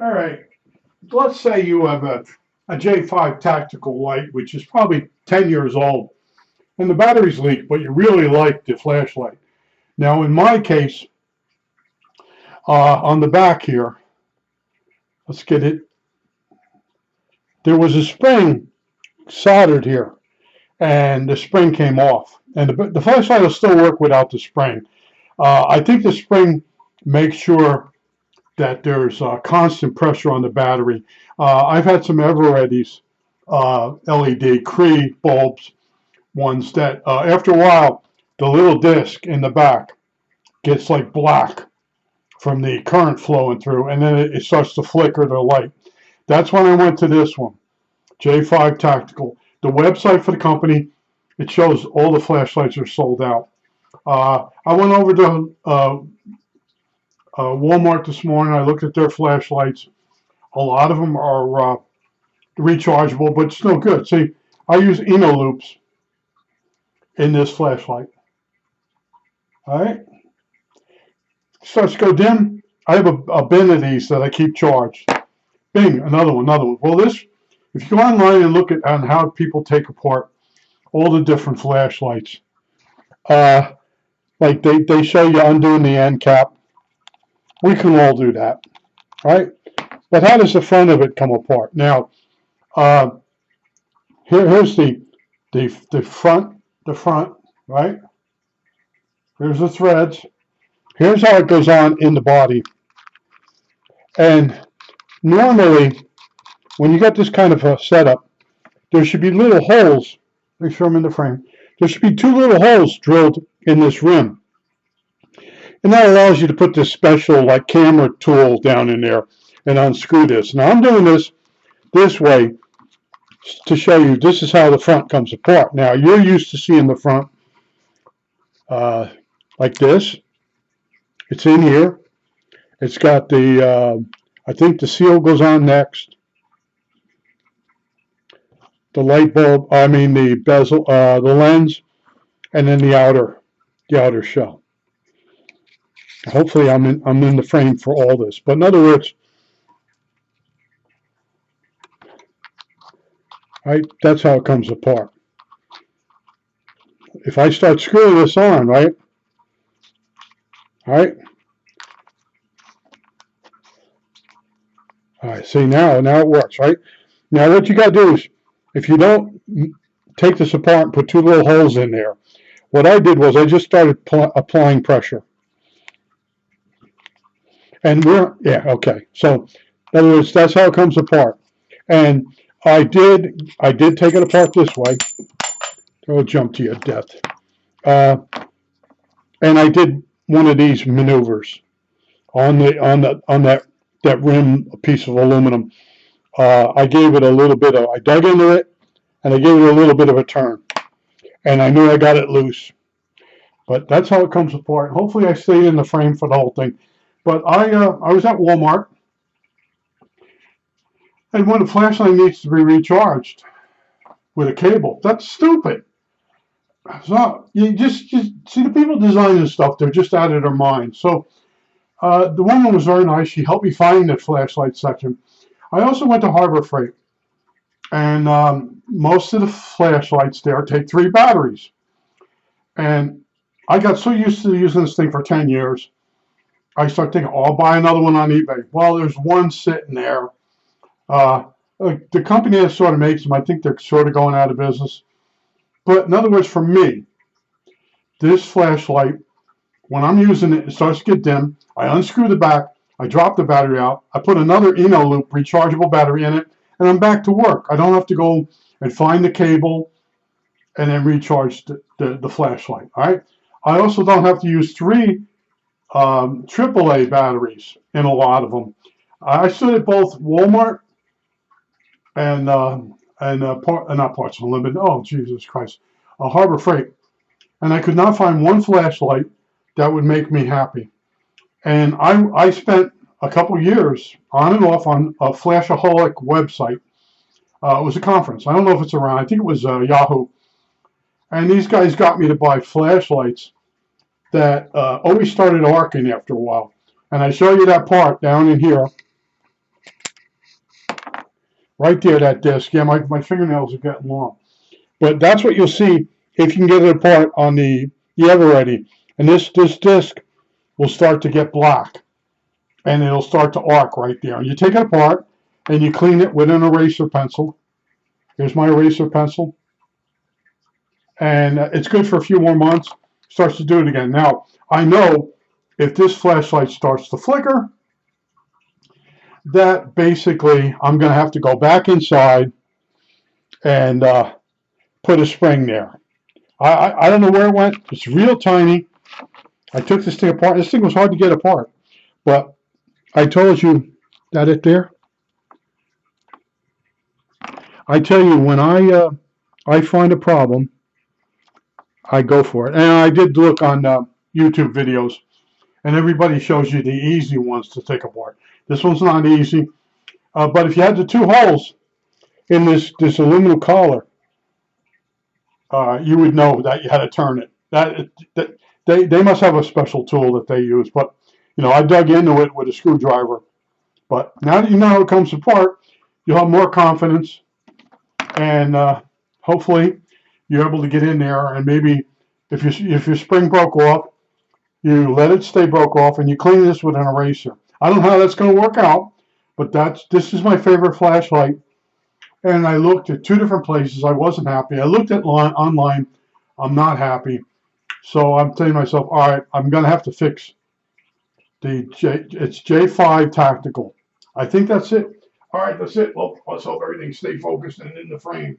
All right. Let's say you have a J5 tactical light, which is probably 10 years old, and the battery's leaked, but you really like the flashlight. Now, in my case, on the back here, let's get it. There was a spring soldered here, and the spring came off. And the flashlight will still work without the spring. I think the spring makes sure that there's constant pressure on the battery. I've had some Eveready's LED Cree bulbs, ones that after a while, the little disc in the back gets like black from the current flowing through, and then it starts to flicker the light. That's when I went to this one, J5 Tactical. The website for the company, it shows all the flashlights are sold out. I went over to Walmart this morning. I looked at their flashlights. A lot of them are rechargeable, but it's no good. See, I use Eno loops in this flashlight. All right, starts to go dim. I have a bin of these that I keep charged. Bing, another one, another one. Well, this, if you go online and look at on how people take apart all the different flashlights, uh, like they show you undoing the end cap. We can all do that, right? But how does the front of it come apart? Now, uh, here's the front, right? Here's the threads. Here's how it goes on in the body. And normally, when you got this kind of a setup, there should be little holes. Make sure I'm in the frame. There should be two little holes drilled in this rim. And that allows you to put this special like camera tool down in there and unscrew this. Now I'm doing this way to show you this is how the front comes apart. Now you're used to seeing the front like this. It's in here. It's got the, I think the seal goes on next. The light bulb, I mean the bezel, the lens, and then the outer shell. Hopefully I'm in the frame for all this. But in other words, right, that's how it comes apart. If I start screwing this on, right, all right, all right, see now it works, right? Now what you got to do is, if you don't take this apart and put two little holes in there, what I did was I just started applying pressure. And yeah, okay. So in other words, that's how it comes apart. And I did take it apart this way. I'll jump to your death. And I did one of these maneuvers on that rim piece of aluminum. I gave it a little bit of, I dug into it, and I gave it a little bit of a turn. And I knew I got it loose. But that's how it comes apart. Hopefully I stayed in the frame for the whole thing. But I was at Walmart, and when the flashlight needs to be recharged with a cable, that's stupid. So you just see the people designing stuff, they're just out of their mind. So the woman was very nice. She helped me find the flashlight section. I also went to Harbor Freight, and most of the flashlights there take 3 batteries. And I got so used to using this thing for 10 years, I started thinking, oh, I'll buy another one on eBay. Well, there's one sitting there. The company that sort of makes them, I think they're sort of going out of business. But in other words, for me, this flashlight, when I'm using it, it starts to get dim. I unscrew the back. I drop the battery out. I put another Eno loop rechargeable battery in it, and I'm back to work. I don't have to go and find the cable and then recharge the flashlight. All right. I also don't have to use 3 AAA batteries in a lot of them. I stood at both Walmart and not Parts Unlimited. Oh, Jesus Christ, Harbor Freight, and I could not find one flashlight that would make me happy. And I spent a couple years on and off on a Flashaholic website. It was a conference. I don't know if it's around. I think it was Yahoo. And these guys got me to buy flashlights that always started arcing after a while. And I show you that part down in here. Right there, that disc. Yeah, my fingernails are getting long. But that's what you'll see if you can get it apart on the Ever Ready. And this disc will start to get black, and it'll start to arc right there. And you take it apart, and you clean it with an eraser pencil. Here's my eraser pencil. And it's good for a few more months. Starts to do it again. Now, I know if this flashlight starts to flicker, that basically I'm going to have to go back inside and put a spring there. I don't know where it went. It's real tiny. I took this thing apart. This thing was hard to get apart. But I told you that it there. I tell you, when I find a problem, I go for it. And I did look on YouTube videos, and everybody shows you the easy ones to take apart. This one's not easy. But if you had the two holes in this aluminum collar, you would know that you had to turn it. They must have a special tool that they use. But I dug into it with a screwdriver. But now that you know how it comes apart, you'll have more confidence, and hopefully you're able to get in there. And maybe if your spring broke off, you let it stay broke off, and you clean this with an eraser. I don't know how that's going to work out, but this is my favorite flashlight. And I looked at two different places. I wasn't happy. I looked at online. I'm not happy. So I'm telling myself, all right, I'm going to have to fix it's J5 Tactical. I think that's it. All right, that's it. Well, let's hope everything stay focused and in the frame.